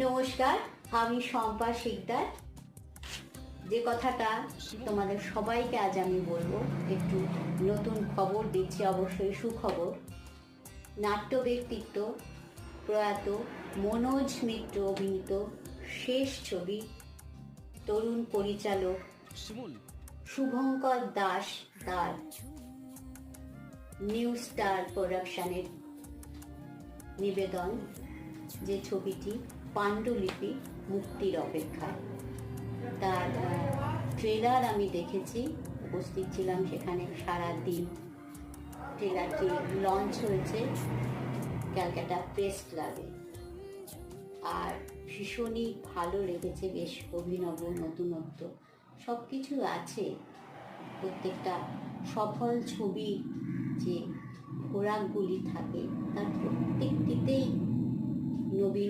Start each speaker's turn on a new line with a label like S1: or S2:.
S1: নমস্কার, আমি শম্পা শিকদার। যে কথাটা তোমাদের সবাইকে আজ আমি বলবো, একটু নতুন খবর দিচ্ছি, অবশ্যই সুখবর। নাট্য ব্যক্তিত্ব প্রয়াত মনোজ মিত্র অভিনীত শেষ ছবি তরুণ পরিচালক শুভঙ্কর দাস তার নিউ স্টার প্রোডাকশনের নিবেদন, যে ছবিটি পাণ্ডুলিপি মুক্তির অপেক্ষায়। তার ট্রেলার আমি দেখেছি, উপস্থিত ছিলাম সেখানে সারা দিন। ট্রেলারটি লঞ্চ হয়েছে ক্যালকাটা প্রেস ক্লাবে, আর ভীষণই ভালো লেগেছে। বেশ অভিনব, নতুনত্ব সব কিছু আছে। প্রত্যেকটা সফল ছবি যে খোরাকগুলি থাকে তার প্রত্যেকটিতেই নবীন